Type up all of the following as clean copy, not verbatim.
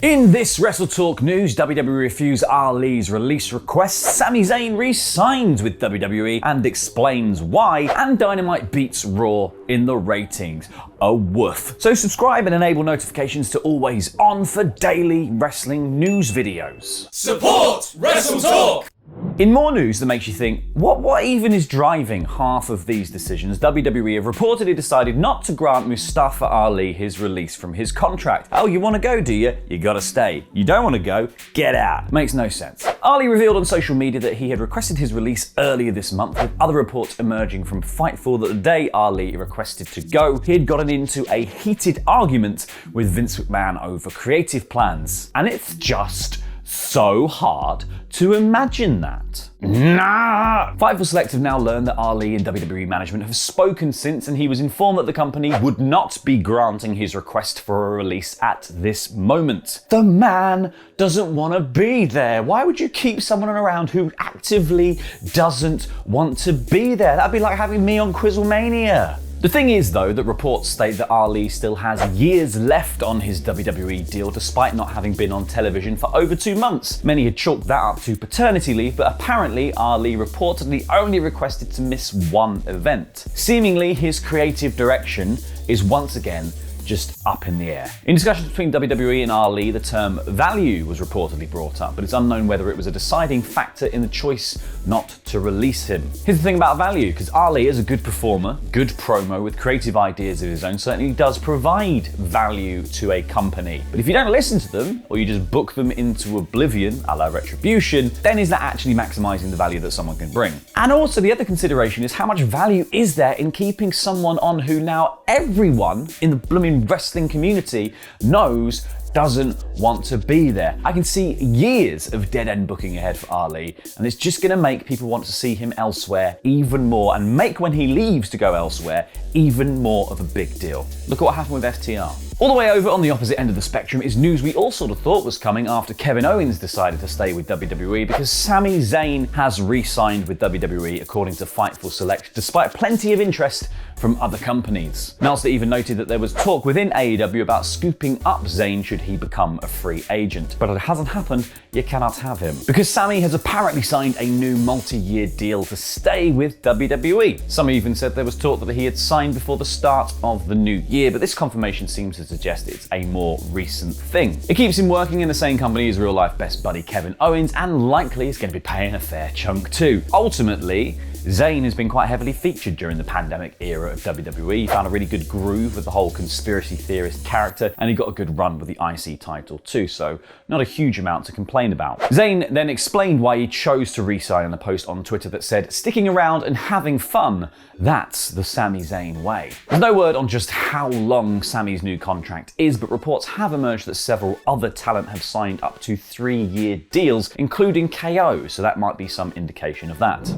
In this WrestleTalk news, WWE refused Ali's release request, Sami Zayn re-signs with WWE and explains why, and Dynamite beats Raw in the ratings. A woof. So subscribe and enable notifications to always on for daily wrestling news videos. Support WrestleTalk! In more news that makes you think, what even is driving half of these decisions, WWE have reportedly decided not to grant Mustafa Ali his release from his contract. Oh, you want to go, do you? You gotta stay. You don't want to go? Get out. Makes no sense. Ali revealed on social media that he had requested his release earlier this month, with other reports emerging from Fightful that the day Ali requested to go, he had gotten into a heated argument with Vince McMahon over creative plans. And it's just so hard to imagine that. Nah! Fightful Select have now learned that Ali and WWE management have spoken since, and he was informed that the company would not be granting his request for a release at this moment. The man doesn't want to be there. Why would you keep someone around who actively doesn't want to be there? That'd be like having me on Quizzlemania. The thing is, though, that reports state that Ali still has years left on his WWE deal despite not having been on television for over 2 months. Many had chalked that up to paternity leave, but apparently Ali reportedly only requested to miss one event. Seemingly, his creative direction is once again just up in the air. In discussions between WWE and Ali, the term value was reportedly brought up, but it's unknown whether it was a deciding factor in the choice not to release him. Here's the thing about value, because Ali is a good performer, good promo with creative ideas of his own, certainly does provide value to a company. But if you don't listen to them, or you just book them into oblivion, a la Retribution, then is that actually maximizing the value that someone can bring? And also the other consideration is how much value is there in keeping someone on who now everyone in the blooming wrestling community knows doesn't want to be there. I can see years of dead-end booking ahead for Ali, and it's just gonna make people want to see him elsewhere even more, and make when he leaves to go elsewhere even more of a big deal. Look at what happened with FTR. All the way over on the opposite end of the spectrum is news we all sort of thought was coming after Kevin Owens decided to stay with WWE, because Sami Zayn has re-signed with WWE according to Fightful Select, despite plenty of interest from other companies. Meltzer even noted that there was talk within AEW about scooping up Zayn should he become a free agent. But it hasn't happened, you cannot have him. Because Sami has apparently signed a new multi-year deal to stay with WWE. Some even said there was talk that he had signed before the start of the new year, but this confirmation seems to suggest it's a more recent thing. It keeps him working in the same company as real-life best buddy Kevin Owens, and likely is going to be paying a fair chunk too. Ultimately, Zayn has been quite heavily featured during the pandemic era of WWE. He found a really good groove with the whole conspiracy theorist character, and he got a good run with the IC title too, so not a huge amount to complain about. Zayn then explained why he chose to re-sign in a post on Twitter that said, "Sticking around and having fun, that's the Sami Zayn way." There's no word on just how long Sami's new contract is, but reports have emerged that several other talent have signed up to 3-year deals, including KO, so that might be some indication of that.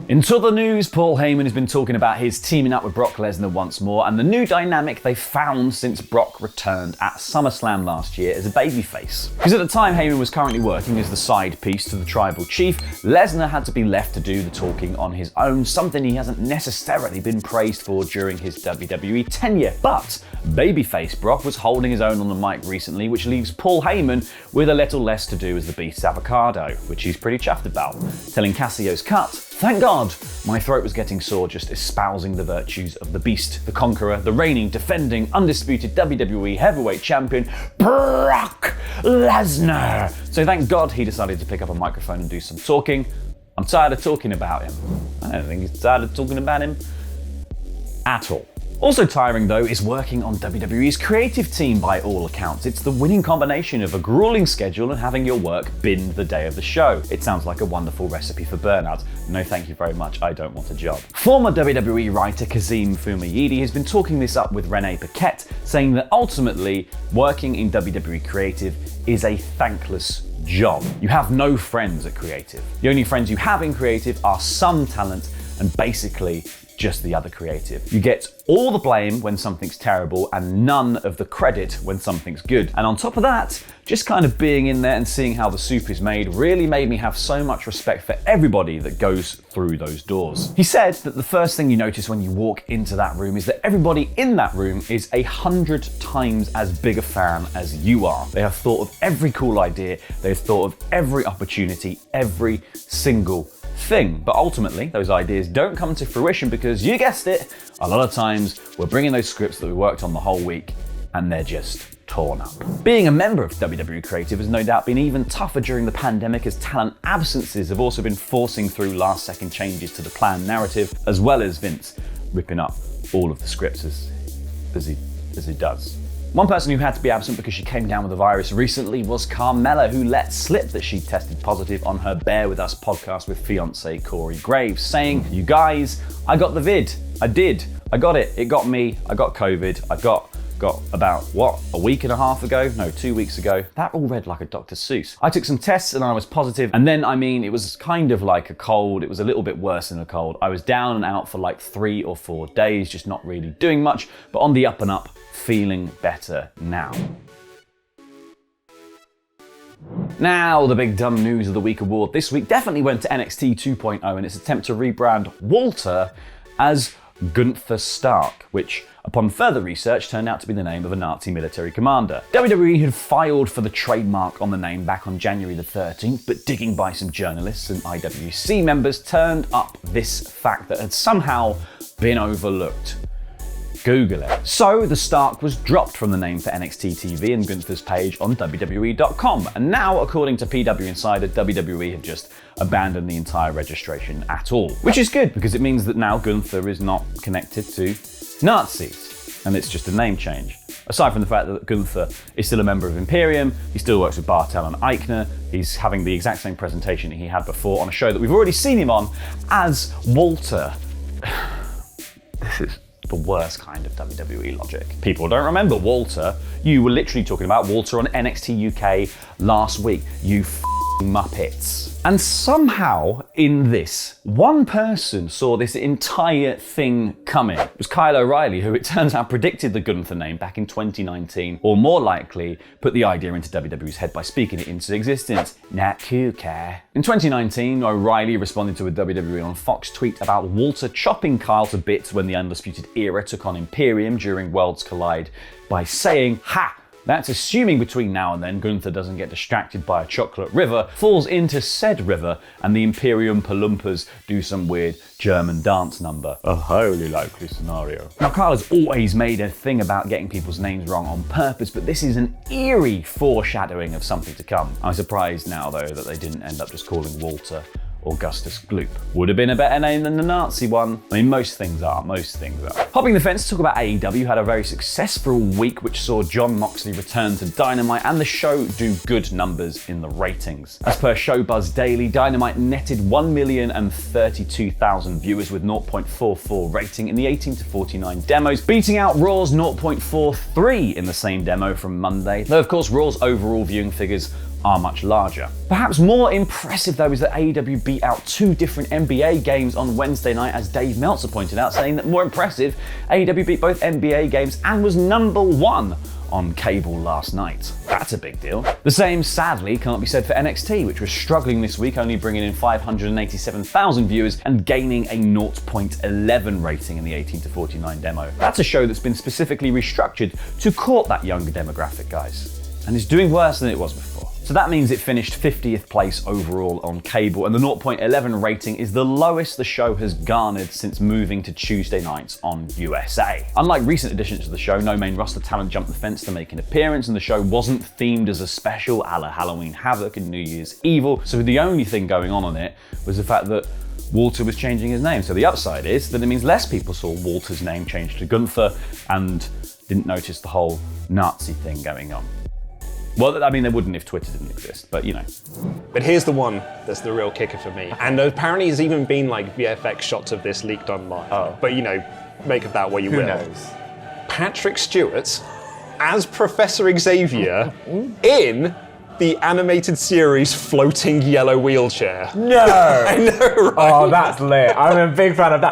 In other news, Paul Heyman has been talking about his teaming up with Brock Lesnar once more, and the new dynamic they found since Brock returned at SummerSlam last year as a babyface. Because at the time Heyman was currently working as the side piece to the Tribal Chief, Lesnar had to be left to do the talking on his own, something he hasn't necessarily been praised for during his WWE tenure. But babyface Brock was holding his own on the mic recently, which leaves Paul Heyman with a little less to do as the Beast's avocado, which he's pretty chuffed about, telling Cassio's Cut, "Thank God, my throat was getting sore just espousing the virtues of the Beast, the Conqueror, the reigning, defending, undisputed WWE Heavyweight Champion, Brock Lesnar." So thank God he decided to pick up a microphone and do some talking. I'm tired of talking about him. I don't think he's tired of talking about him at all. Also tiring though is working on WWE's creative team by all accounts. It's the winning combination of a grueling schedule and having your work binned the day of the show. It sounds like a wonderful recipe for burnout. No thank you very much, I don't want a job. Former WWE writer Kazim Fumayidi has been talking this up with Renee Paquette, saying that ultimately working in WWE creative is a thankless job. You have no friends at creative. The only friends you have in creative are some talent, and basically just the other creative. You get all the blame when something's terrible and none of the credit when something's good. And on top of that, just kind of being in there and seeing how the soup is made really made me have so much respect for everybody that goes through those doors. He said that the first thing you notice when you walk into that room is that everybody in that room is 100 times as big a fan as you are. They have thought of every cool idea, they've thought of every opportunity, every single thing. But ultimately, those ideas don't come to fruition because, you guessed it, a lot of times we're bringing those scripts that we worked on the whole week and they're just torn up. Being a member of WWE Creative has no doubt been even tougher during the pandemic, as talent absences have also been forcing through last-second changes to the planned narrative, as well as Vince ripping up all of the scripts as he does. One person who had to be absent because she came down with the virus recently was Carmella, who let slip that she tested positive on her Bear With Us podcast with fiancé Corey Graves, saying, "You guys, I got the vid. I did. I got it. It got me. I got COVID. I got about, a week and a half ago? No, 2 weeks ago. That all read like a Dr. Seuss. I took some tests and I was positive, and then, it was kind of like a cold. It was a little bit worse than a cold. I was down and out for like 3 or 4 days, just not really doing much, but on the up and up, feeling better now." Now, the big dumb news of the week award this week definitely went to NXT 2.0 in its attempt to rebrand Walter as Gunther Stark, which, upon further research, turned out to be the name of a Nazi military commander. WWE had filed for the trademark on the name back on January the 13th, but digging by some journalists and IWC members turned up this fact that had somehow been overlooked. Google it. So the Stark was dropped from the name for NXT TV and Gunther's page on WWE.com. And now, according to PW Insider, WWE have just abandoned the entire registration at all. Which is good, because it means that now Gunther is not connected to Nazis. And it's just a name change. Aside from the fact that Gunther is still a member of Imperium, he still works with Bartel and Eichner, he's having the exact same presentation he had before on a show that we've already seen him on as Walter. This is the worst kind of WWE logic. People don't remember Walter. You were literally talking about Walter on NXT UK last week, you f***ing Muppets. And somehow, in this, one person saw this entire thing coming. It was Kyle O'Reilly, who it turns out predicted the Gunther name back in 2019, or more likely, put the idea into WWE's head by speaking it into existence. Not cool, care. In 2019, O'Reilly responded to a WWE on Fox tweet about Walter chopping Kyle to bits when the Undisputed Era took on Imperium during Worlds Collide by saying, "Ha! That's assuming between now and then Gunther doesn't get distracted by a chocolate river, falls into said river, and the Imperium Palumpas do some weird German dance number. A highly likely scenario." Now, Kyle has always made a thing about getting people's names wrong on purpose, but this is an eerie foreshadowing of something to come. I'm surprised now, though, that they didn't end up just calling Walter Augustus Gloop. Would have been a better name than the Nazi one. Most things are. Hopping the fence to talk about AEW had a very successful week, which saw Jon Moxley return to Dynamite and the show do good numbers in the ratings. As per Showbuzz Daily, Dynamite netted 1,032,000 viewers with 0.44 rating in the 18 to 49 demos, beating out Raw's 0.43 in the same demo from Monday, though of course Raw's overall viewing figures are much larger. Perhaps more impressive, though, is that AEW beat out 2 different NBA games on Wednesday night, as Dave Meltzer pointed out, saying that more impressive, AEW beat both NBA games and was #1 on cable last night. That's a big deal. The same, sadly, can't be said for NXT, which was struggling this week, only bringing in 587,000 viewers and gaining a 0.11 rating in the 18 to 49 demo. That's a show that's been specifically restructured to court that younger demographic, guys, and is doing worse than it was before. So that means it finished 50th place overall on cable, and the 0.11 rating is the lowest the show has garnered since moving to Tuesday nights on USA. Unlike recent additions to the show, no main roster talent jumped the fence to make an appearance, and the show wasn't themed as a special a la Halloween Havoc and New Year's Evil, so the only thing going on it was the fact that Walter was changing his name. So the upside is that it means less people saw Walter's name changed to Gunther and didn't notice the whole Nazi thing going on. Well, they wouldn't if Twitter didn't exist, but you know. But here's the one that's the real kicker for me. And apparently there's even been like VFX shots of this leaked online. Oh. But make of that what you will. Who knows? Patrick Stewart as Professor Xavier in the animated series Floating Yellow Wheelchair. No! I know, right? Oh, that's lit. I'm a big fan of that.